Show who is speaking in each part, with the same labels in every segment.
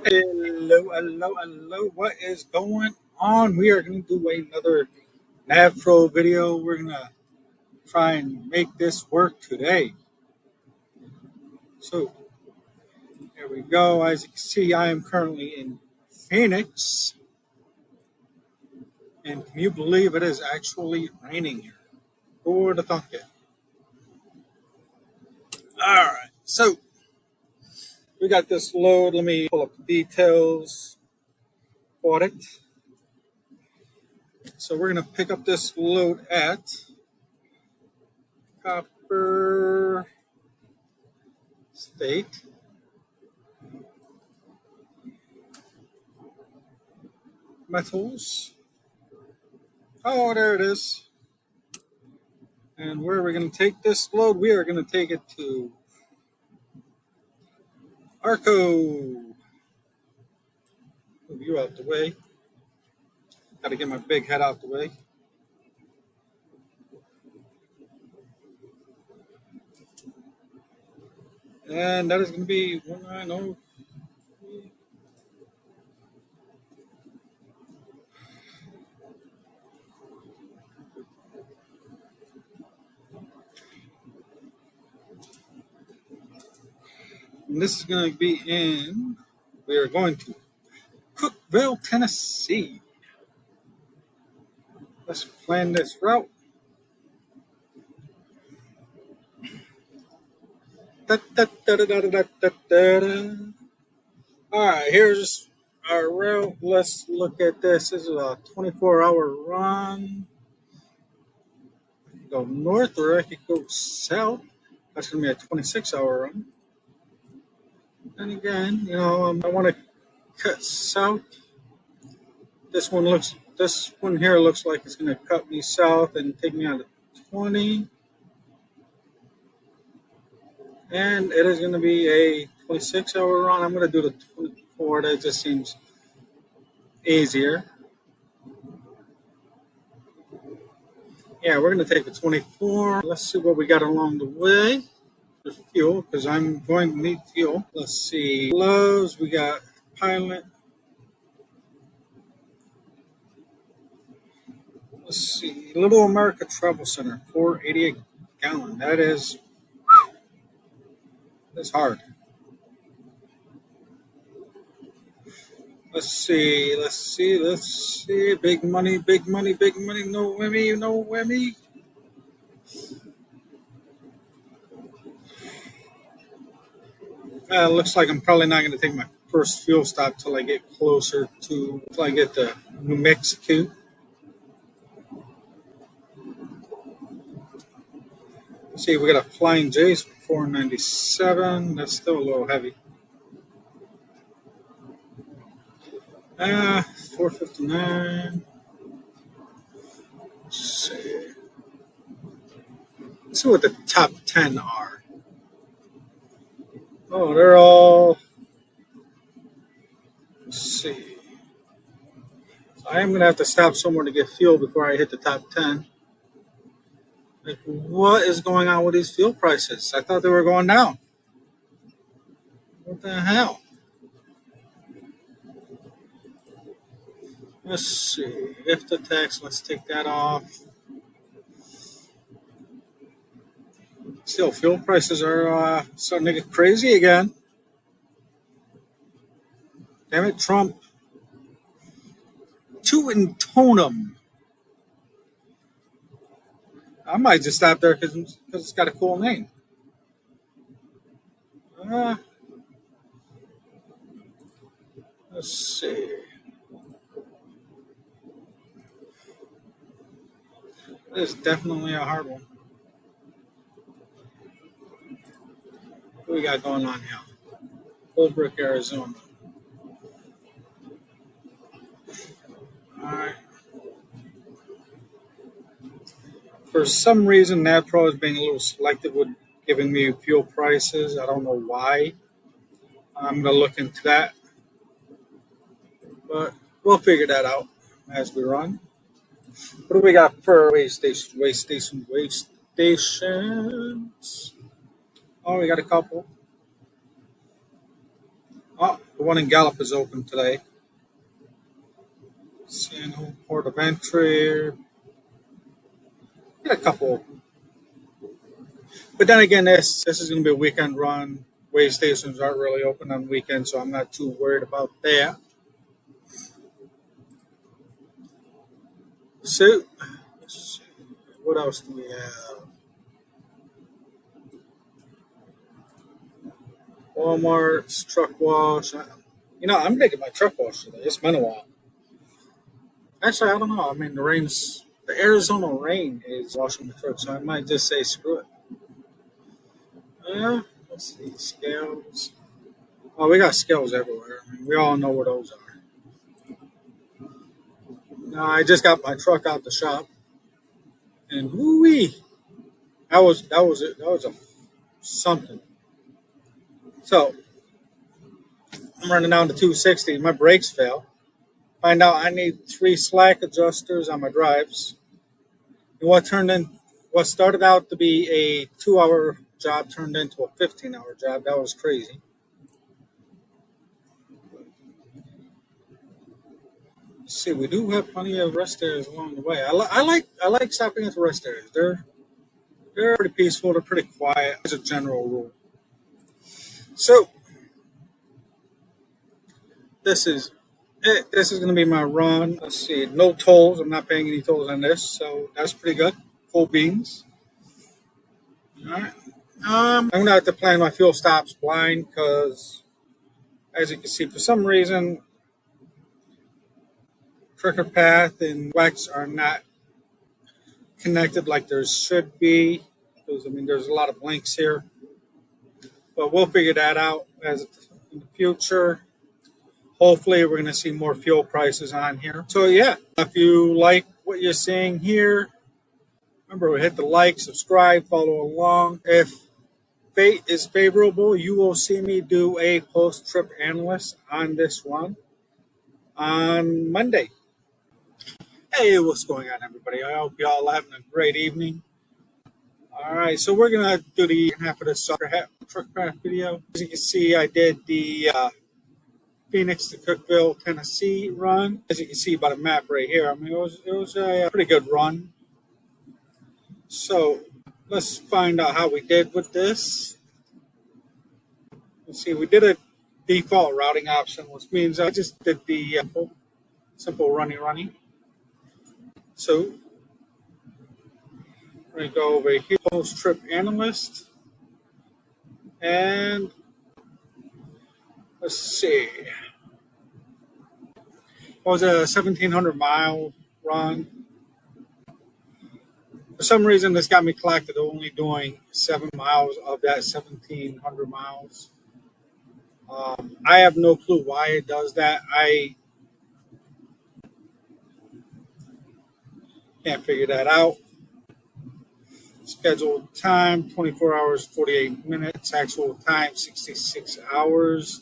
Speaker 1: Hello, hello, hello. What is going on? We are going to do another Nav Pro video. We're going to try and make this work today. So, here we go. As you can see, I am currently in Phoenix. And can you believe it is actually raining here? Who would have thunk it? All right. So, we got this load. Let me pull up the details for it. So, we're going to pick up this load at Copper State. Metals. Oh, there it is. And where are we going to take this load? We are going to take it to Arco. Move you out the way. Got to get my big head out the way. And that is going to be 190. And this is going to be we are going to Cookeville, Tennessee. Let's plan this route. All right, here's our route. Let's look at this. This is a 24-hour run. I can go north or I could go south. That's going to be a 26-hour run. And again, I want to cut south. This one here looks like it's going to cut me south and take me out of 20. And it is going to be a 26-hour run. I'm going to do the 24. That just seems easier. Yeah, we're going to take the 24. Let's see what we got along the way. For fuel, because I'm going to need fuel. Let's see. Gloves, we got pilot. Let's see. Little America Travel Center, 488 gallon. That's hard. Let's see. Big money. No whammy. Looks like I'm probably not going to take my first fuel stop till I get closer till I get to New Mexico. Let's see, we got a Flying J's for 497. That's still a little heavy. 459. Let's see what the top 10 are. Oh, they're all. Let's see. So I am going to have to stop somewhere to get fuel before I hit the top 10. Like, what is going on with these fuel prices? I thought they were going down. What the hell? Let's see. If the tax, let's take that off. Still, fuel prices are starting to get crazy again. Damn it, Trump. To Intonum. I might just stop there because it's got a cool name. Let's see. This is definitely a hard one. What we got going on here? Holbrook, Arizona. All right. For some reason, NavPro is being a little selective with giving me fuel prices. I don't know why. I'm going to look into that. But we'll figure that out as we run. What do we got for way stations? Oh, we got a couple. Oh, The one in Gallup is open today. San Juan Port of Entry. Got a couple. But then again, this is going to be a weekend run. Way stations aren't really open on weekends, so I'm not too worried about that. So, let's see. What else do we have? Walmart's truck wash. I'm making my truck wash today. It's been a while. Actually, I don't know. I mean, the Arizona rain is washing the truck, so I might just say screw it. Let's see, scales. Oh, we got scales everywhere. I mean, we all know what those are. No, I just got my truck out the shop, and woo-wee, that was it. That was a something. So I'm running down to 260. My brakes fail. Find out I need 3 slack adjusters on my drives. And what started out to be a 2-hour job turned into a 15-hour job. That was crazy. Let's see, we do have plenty of rest areas along the way. I like stopping at the rest areas. They're pretty peaceful. They're pretty quiet as a general rule. So this is it. This is going to be my run. Let's see, no tolls. I'm not paying any tolls on this, so that's pretty good. Full beans. All right. I'm going to have to plan my fuel stops blind because, as you can see, for some reason, Cricket Path and Wex are not connected like there should be. Because, there's a lot of blinks here. But we'll figure that out in the future. Hopefully, we're going to see more fuel prices on here. So, yeah, if you like what you're seeing here, remember, hit the like, subscribe, follow along. If fate is favorable, you will see me do a post-trip analyst on this one on Monday. Hey, what's going on, everybody? I hope you all having a great evening. All right, so we're going to do the half of this truck path video. As you can see, I did the Phoenix to Cookeville, Tennessee run. As you can see by the map right here, it was a pretty good run. So let's find out how we did with this. Let's see, we did a default routing option, which means I just did the simple running. So we're going to go over here, post trip analyst, and let's see. It was a 1,700-mile run. For some reason, this got me clocked at only doing 7 miles of that 1,700 miles. I have no clue why it does that. I can't figure that out. Scheduled time, 24 hours, 48 minutes. Actual time, 66 hours.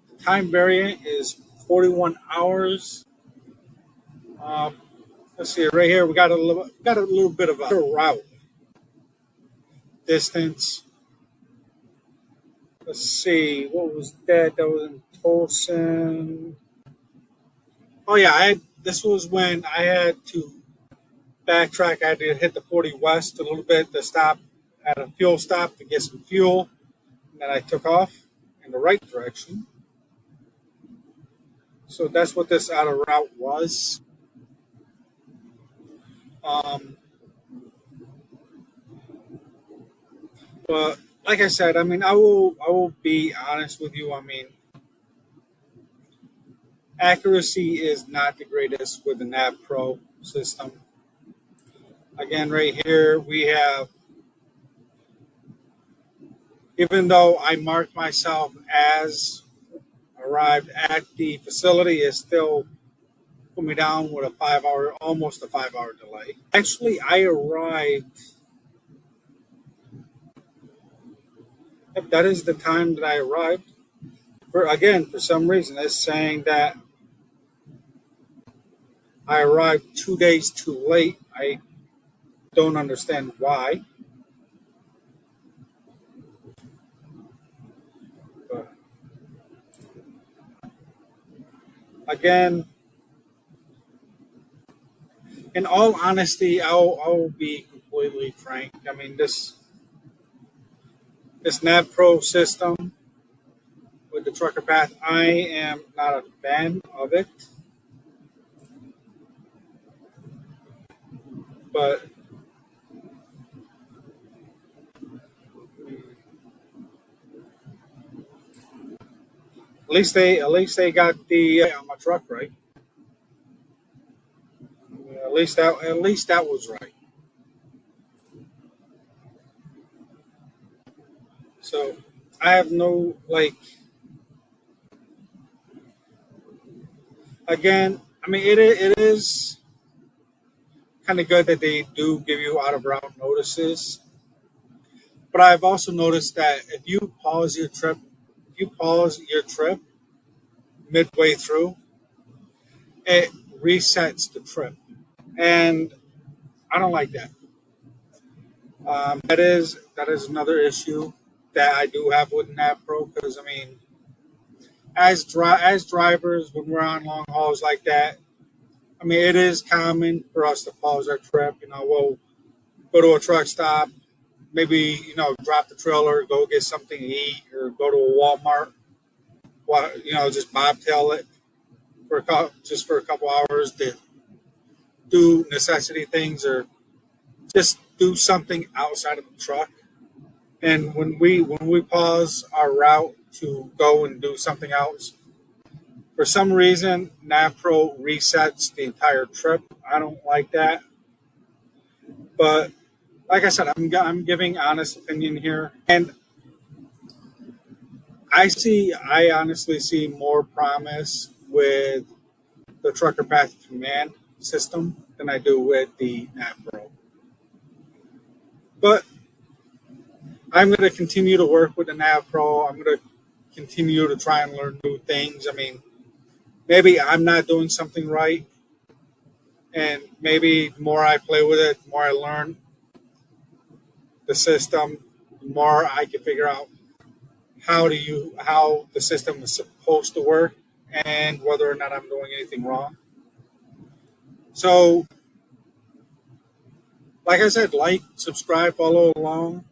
Speaker 1: The time variant is 41 hours. Let's see, right here, we got a little bit of a route. Distance. Let's see, what was that? That was in Tolson. Oh, yeah, this was when I had to backtrack. I had to hit the 40 West a little bit to stop at a fuel stop to get some fuel. And then I took off in the right direction. So that's what this outer route was. But like I said, I will be honest with you. Accuracy is not the greatest with the Nav Pro system. Again, right here, we have, even though I marked myself as arrived at the facility, it still put me down with almost a 5-hour delay. Actually, I arrived, that is the time that I arrived. For some reason, it's saying that I arrived 2 days too late. I don't understand why. But Again, in all honesty, I'll be completely frank. I mean, this Nav Pro system with the trucker path, I am not a fan of it. But at least they got the on my truck right. At least that was right. So I have no like again. I mean, it is kind of good that they do give you out of route notices. But I've also noticed that if you pause your trip midway through, it resets the trip, and I don't like that. That is another issue that I do have with NavPro because I mean, as drivers, when we're on long hauls like that, I mean, it is common for us to pause our trip. We'll go to a truck stop, maybe drop the trailer, go get something to eat, or go to a Walmart. Just bobtail it for a couple hours to do necessity things or just do something outside of the truck. And when we pause our route to go and do something else, for some reason, NavPro resets the entire trip. I don't like that. But like I said, I'm giving honest opinion here, and I honestly see more promise with the Trucker Path Command system than I do with the NavPro. But I'm going to continue to work with the NavPro. I'm going to continue to try and learn new things. I mean, maybe I'm not doing something right, and maybe the more I play with it, the more I learn the system, the more I can figure out how the system is supposed to work and whether or not I'm doing anything wrong. So, like I said, like, subscribe, follow along.